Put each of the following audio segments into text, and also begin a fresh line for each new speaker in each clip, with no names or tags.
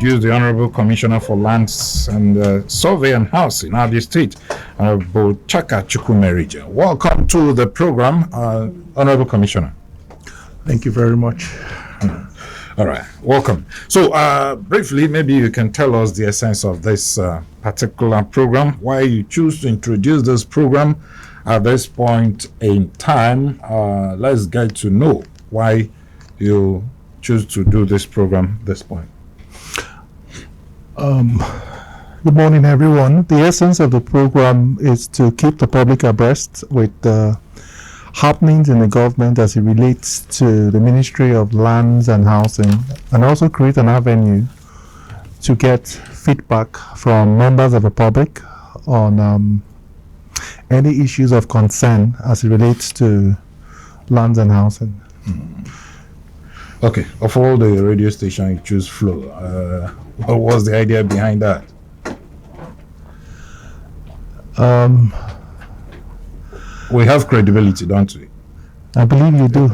introduce the Honorable Commissioner for Lands and Survey and Housing, Abia State, Honorable Chukwumerije. Welcome to the program, Honorable Commissioner.
Thank you very much.
All right, welcome. So briefly, maybe you can tell us the essence of this particular program, why you choose to introduce this program at this point in time. Let's get to know why you choose to do this program at this point.
Good morning, everyone. The essence of the program is to keep the public abreast with the happenings in the government as it relates to the Ministry of Lands and Housing, and also create an avenue to get feedback from members of the public on any issues of concern as it relates to lands and housing.
Okay, of all the radio stations, you choose Flow. What was the idea behind that? We have credibility, don't we?
I believe you do.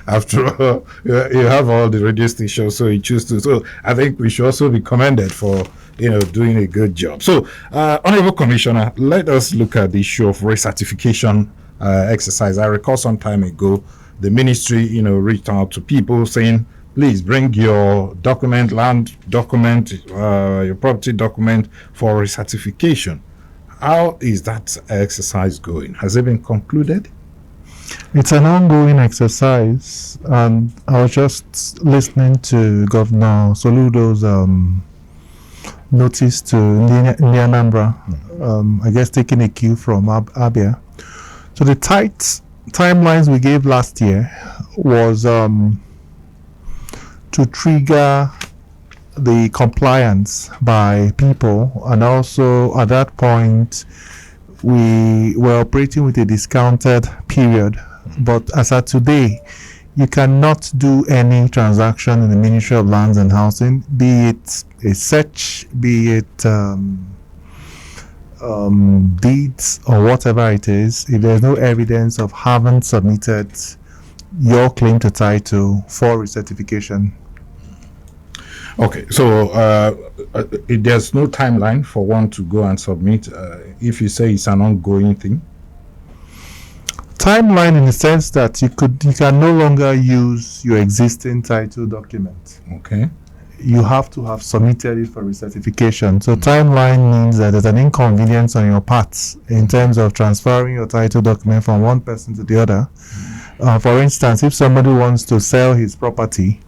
After all, you have all the radio stations, so you choose to. So I think we should also be commended for doing a good job. So, Honorable Commissioner, let us look at the issue of recertification exercise. I recall some time ago, the ministry, reached out to people saying, please bring your document, land document, your property document for recertification. How is that exercise going? Has it been concluded?
It's an ongoing exercise, and I was just listening to Governor Soludo's notice to Anambra, I guess taking a cue from Abia. So the tight timelines we gave last year was to trigger the compliance by people, and also at that point we were operating with a discounted period. But as of today, you cannot do any transaction in the Ministry of Lands and Housing, be it a search, be it deeds or whatever it is, if there's no evidence of having submitted your claim to title for recertification.
Okay, so there's no timeline for one to go and submit if you say it's an ongoing thing?
Timeline in the sense that you can no longer use your existing title document.
Okay.
You have to have submitted it for recertification. So timeline means that there's an inconvenience on your part in terms of transferring your title document from one person to the other. For instance, if somebody wants to sell his property,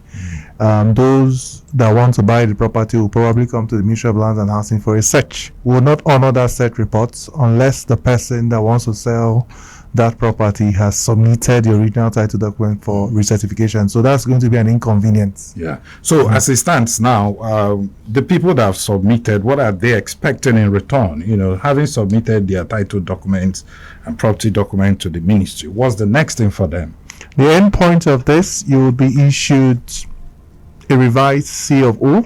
those that want to buy the property will probably come to the Ministry of Lands and Housing for a search. We will not honor that search report unless the person that wants to sell that property has submitted the original title document for recertification. So that's going to be an inconvenience.
Yeah. So as it stands now, the people that have submitted, what are they expecting in return? Having submitted their title documents and property document to the ministry, what's the next thing for them?
The end point of this, you will be issued a revised C of O.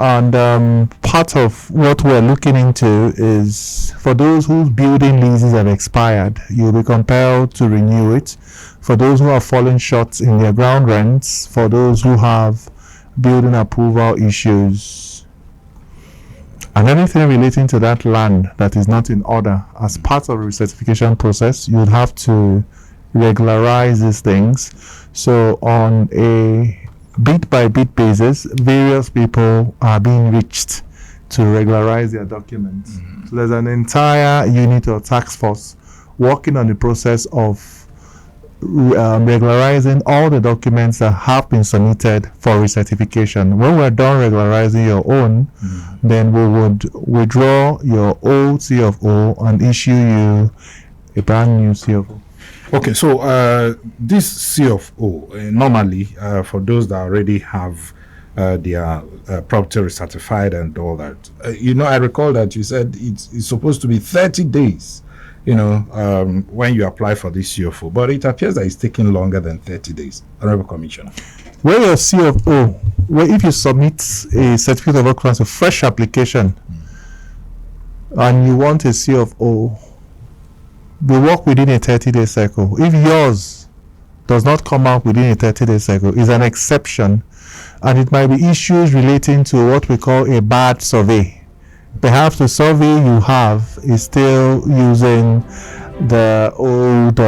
And part of what we're looking into is for those whose building leases have expired, you'll be compelled to renew it. For those who have fallen short in their ground rents, for those who have building approval issues, and anything relating to that land that is not in order, as part of the recertification process, you'd have to regularize these things. So on a bit by bit basis, various people are being reached to regularize their documents. So there's an entire unit or task force working on the process of regularizing all the documents that have been submitted for recertification. When we're done regularizing your own, then we would withdraw your old C of O and issue you a brand new C of O.
Okay, so this C of O, normally for those that already have their property recertified and all that, I recall that you said it's supposed to be 30 days, when you apply for this C of O, but it appears that it's taking longer than 30 days. Honorable Commissioner.
Where your C of O, if you submit a certificate of occupancy, a fresh application, and you want a C of O, we work within a 30-day cycle. If yours does not come out within a 30-day cycle, it's an exception. and it might be issues relating to what we call a bad survey. Perhaps the survey you have is still using the old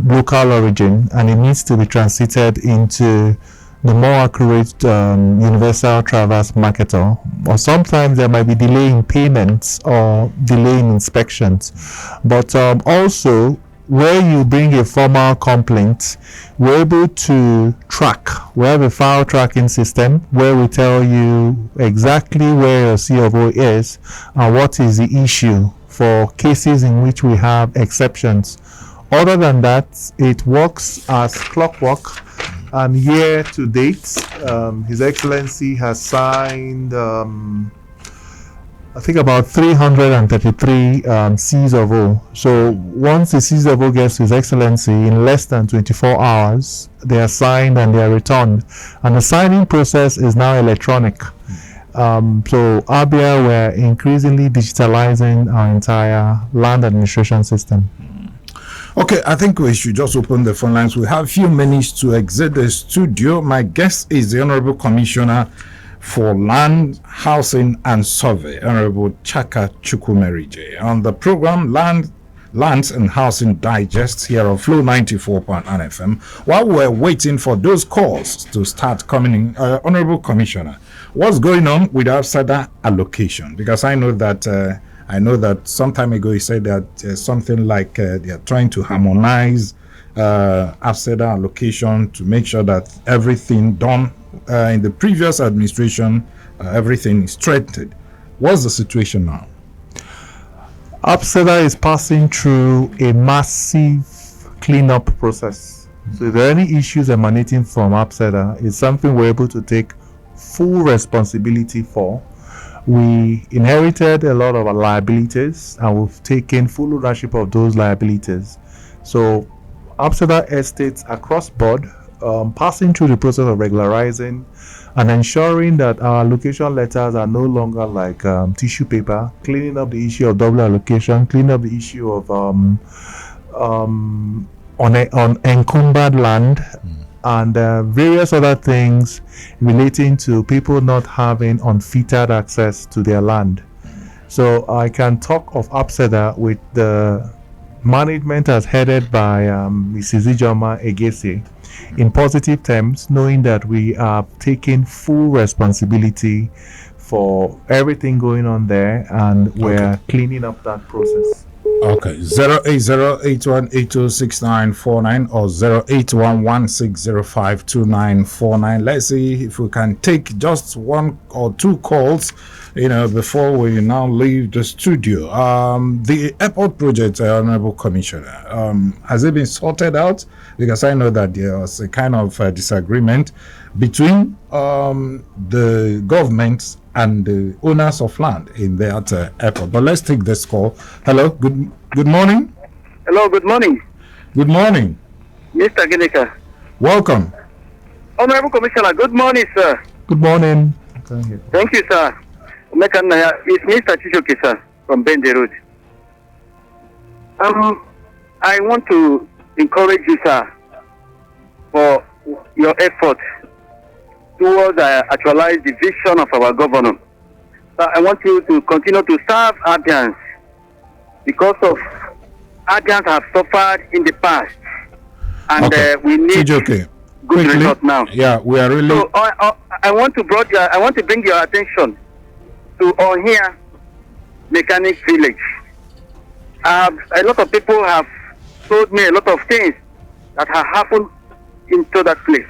local origin, and it needs to be transited into the more accurate universal traverse marketer. Or sometimes there might be delay in payments or delay in inspections. But also, where you bring a formal complaint, we're able to track. We have a file tracking system where we tell you exactly where your C of O is and what is the issue for cases in which we have exceptions. Other than that, it works as clockwork, and year to date, His Excellency has signed I think about 333 Cs of O. So once the Cs of O gets to His Excellency, in less than 24 hours, they are signed and they are returned. And the signing process is now electronic. So Abia, we're increasingly digitalizing our entire land administration system.
Okay, I think we should just open the phone lines. We have a few minutes to exit the studio. My guest is the Honorable Commissioner for Land, Housing and Survey, Honorable Chukwumerije. On the program, Lands and Housing Digest here on Flow 94.9 FM. While we're waiting for those calls to start coming in, Honorable Commissioner, what's going on with ABSEDA allocation? Because I know that some time ago you said that something like they are trying to harmonize ABSEDA allocation to make sure that everything done in the previous administration, everything is straightened. What's the situation now?
ABSEDA is passing through a massive cleanup process. So if there are any issues emanating from ABSEDA, it's something we're able to take full responsibility for. We inherited a lot of our liabilities and we've taken full ownership of those liabilities. So ABSEDA estates across board, passing through the process of regularizing and ensuring that our allocation letters are no longer like tissue paper, cleaning up the issue of double allocation, cleaning up the issue of on encumbered land, and various other things relating to people not having unfettered access to their land. So I can talk of ABSEDA with the management as headed by Mrs. Ijoma Egese in positive terms, knowing that we are taking full responsibility for everything going on there and we're cleaning up that process.
Okay, 08081826949 or 08116052949. Let's see if we can take just one or two calls, before we now leave the studio. The airport project, Honorable Commissioner, has it been sorted out? Because I know that there was a kind of disagreement between the government and the owners of land in that airport. But let's take this call. Hello, good morning.
Hello, good morning.
Good morning.
Mr. Ginika.
Welcome.
Honorable Commissioner, good morning, sir.
Good morning.
Thank you, sir. It's Mr. Chichoke, sir, from Bende Road. I want to encourage you, sir, for your effort towards actualize the vision of our governor. I want you to continue to serve Abians because of Abians have suffered in the past, and we need good result now.
Yeah, we are really.
So I want to bring your attention to Ohia Mechanic Village. A lot of people have told me a lot of things that have happened into that place.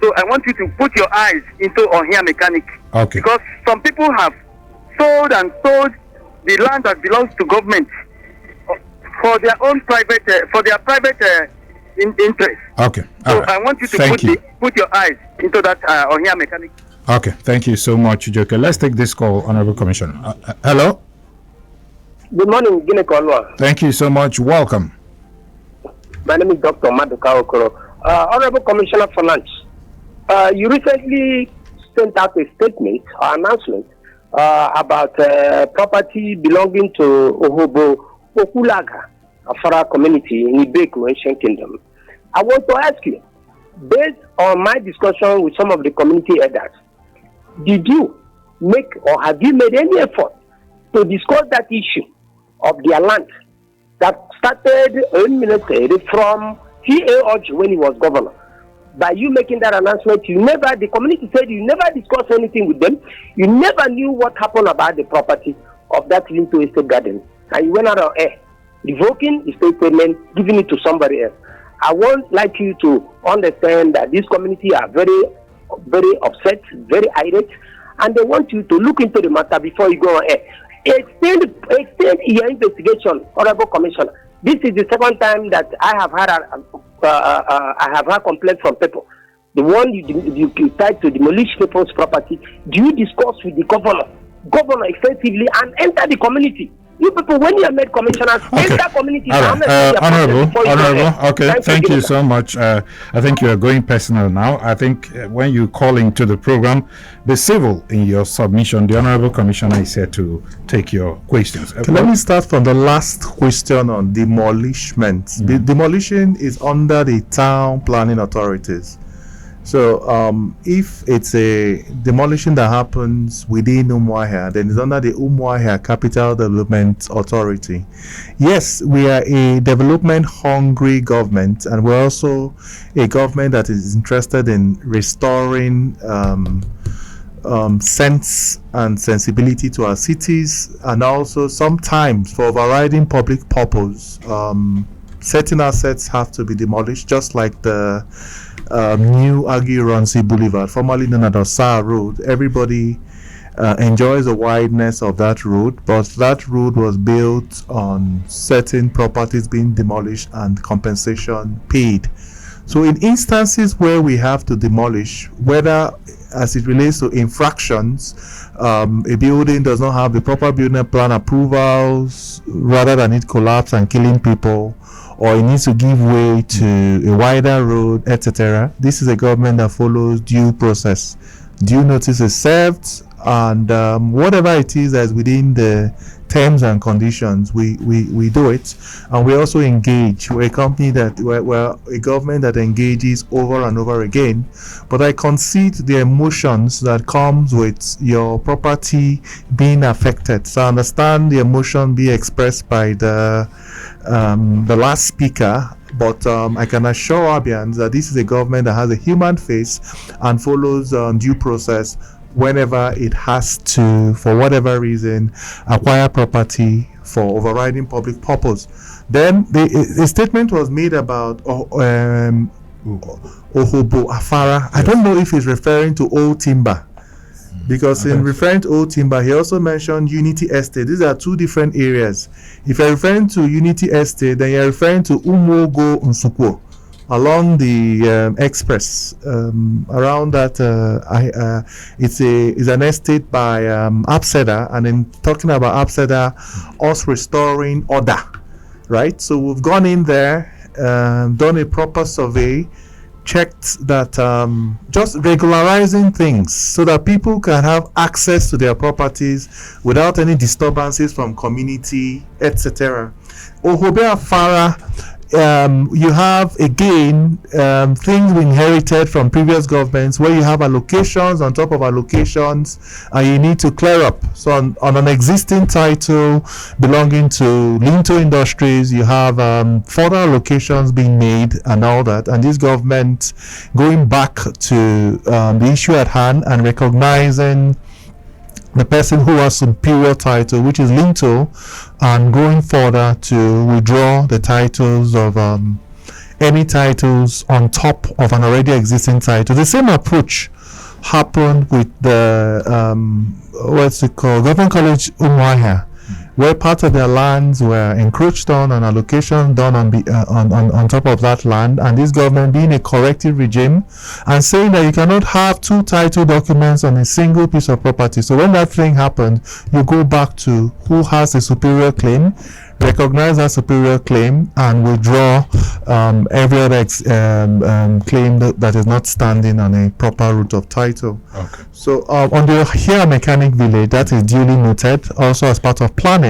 So I want you to put your eyes into Ohia Mechanic.
Okay.
Because some people have sold the land that belongs to government for their own private, interest.
Okay.
So I want you to put your eyes into that Ohia Mechanic.
Okay. Thank you so much, Joker. Let's take this call, Honorable Commissioner. Hello.
Good morning, Ginekolwa.
Thank you so much. Welcome.
My name is Dr. Maduka Okoro. Honorable Commissioner for Lands. You recently sent out a statement or announcement about property belonging to Ohobo Okulaga, Afara community in Ibeku, Ancient Kingdom. I want to ask you, based on my discussion with some of the community elders, Did you make or have you made any effort to discuss that issue of their land that started emanated from C.A. Oji when he was governor? By you making that announcement, the community said you never discussed anything with them. You never knew what happened about the property of that Linto Estate Garden. And you went out of air, revoking the statement, giving it to somebody else. I would like you to understand that this community are very, very upset, very irate, and they want you to look into the matter before you go on air. Extend your investigation, Honorable Commissioner. This is the second time that I have had complaints from people. The one you tried to demolish people's property. Do you discuss with the governor effectively and enter the community? You people, when you are made commissioners, enter community.
Honorable. Okay, thank you so much. I think you are going personal now. I think when you call into the program, be civil in your submission. The Honorable Commissioner is here to take your questions.
Let me start from the last question on demolishment. Demolition is under the town planning authorities. So if it's a demolition that happens within Umuahia, then it's under the Umuahia Capital Development Authority. Yes, we are a development hungry government, and we're also a government that is interested in restoring sense and sensibility to our cities, and also sometimes for overriding public purpose, certain assets have to be demolished, just like the new Agironsi Boulevard, formerly known as Osar Road. Everybody enjoys the wideness of that road, but that road was built on certain properties being demolished and compensation paid. So in instances where we have to demolish, whether as it relates to infractions, a building does not have the proper building plan approvals, rather than it collapse and killing people, or it needs to give way to a wider road, etc. This is a government that follows due process. Due notice is served, and whatever it is that is within the terms and conditions, we do it. And we also engage. We're a company we're a government that engages over and over again. But I concede the emotions that comes with your property being affected. So I understand the emotion being expressed by the last speaker, but I can assure Abians that this is a government that has a human face and follows due process whenever it has to, for whatever reason, acquire property for overriding public purpose. Then a statement was made about Ohobo Afara. I don't know if he's referring to Old Timber, because in referring to Old Timber, he also mentioned Unity Estate. These are two different areas. If you're referring to Unity Estate, then you're referring to Umogo Nsukwo along the express. Around that, it's an estate by Abseda, and in talking about Abseda, us restoring order, right? So we've gone in there, done a proper survey, checked that, just regularizing things so that people can have access to their properties without any disturbances from community, etc. Ohobe Afara, you have again things we inherited from previous governments, where you have allocations on top of allocations, and you need to clear up. So on an existing title belonging to Linto Industries, you have further allocations being made and all that, and this government going back to the issue at hand and recognizing the person who has superior title, which is Linto, and going further to withdraw the titles of any titles on top of an already existing title. The same approach happened with the Government College Umuahia, where part of their lands were encroached on and allocation done on top of that land, and this government being a corrective regime and saying that you cannot have two title documents on a single piece of property. So when that thing happened, you go back to who has a superior claim, recognize that superior claim, and withdraw every other claim that is not standing on a proper root of title.
Okay.
So on the Here Mechanic Village, that is duly noted. Also, as part of planning,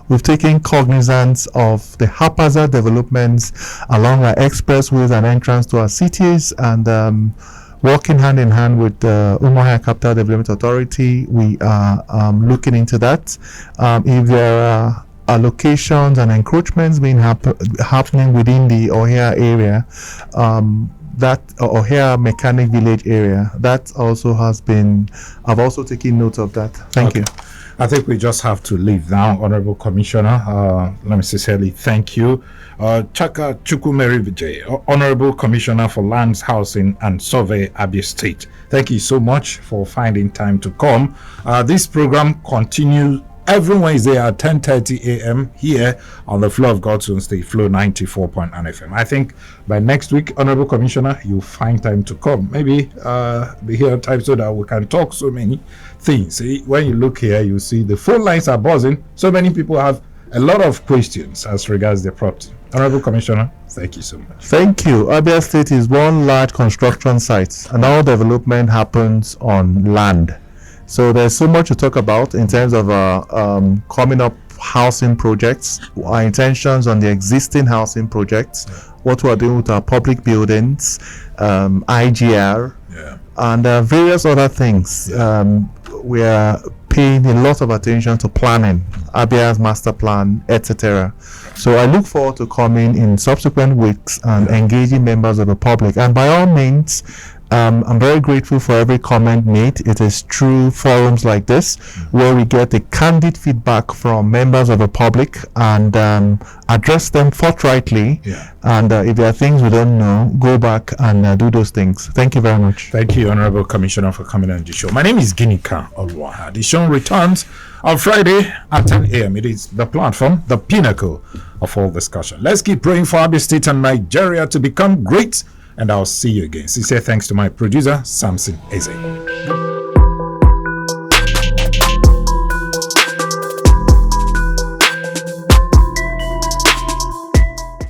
we've taken cognizance of the haphazard developments along our expressways and entrance to our cities, and Working hand in hand with the Umuahia Capital Development Authority, we are looking into that. If there are allocations and encroachments being happening within the Ohia area, that Ohia Mechanic Village area, that also has been, I've also taken note of that. Thank you.
I think we just have to leave now, Honorable Commissioner. Let me sincerely thank you. Chukwumerije, Honorable Commissioner for Lands, Housing and Survey, Abia State. Thank you so much for finding time to come. This program continues every Wednesday at 10:30 a.m. here on the Flow of God's Own State, Flow 94.9 FM. I think by next week, Honorable Commissioner, you'll find time to come. Maybe be here at time so that we can talk so many things. See, when you look here, you see the phone lines are buzzing. So many people have a lot of questions as regards their property. Honorable Commissioner, thank you so much.
Thank you. Abia State is one large construction site, and all development happens on land. So there's so much to talk about in terms of coming up housing projects, our intentions on the existing housing projects, what we are doing with our public buildings, IGR, and various other things. We are paying a lot of attention to planning, Abia's master plan, etc. So I look forward to coming in subsequent weeks and engaging members of the public. And by all means, I'm very grateful for every comment made. It is through forums like this where we get the candid feedback from members of the public and address them forthrightly. And if there are things we don't know, go back and do those things. Thank you very much.
Thank you, Honorable Commissioner, for coming on the show. My name is Ginika Olwaha. The show returns on Friday at 10 a.m. It is the platform, the pinnacle of all discussion. Let's keep praying for Abia State and Nigeria to become great. And I'll see you again. Sincere thanks to my producer, Samson Eze.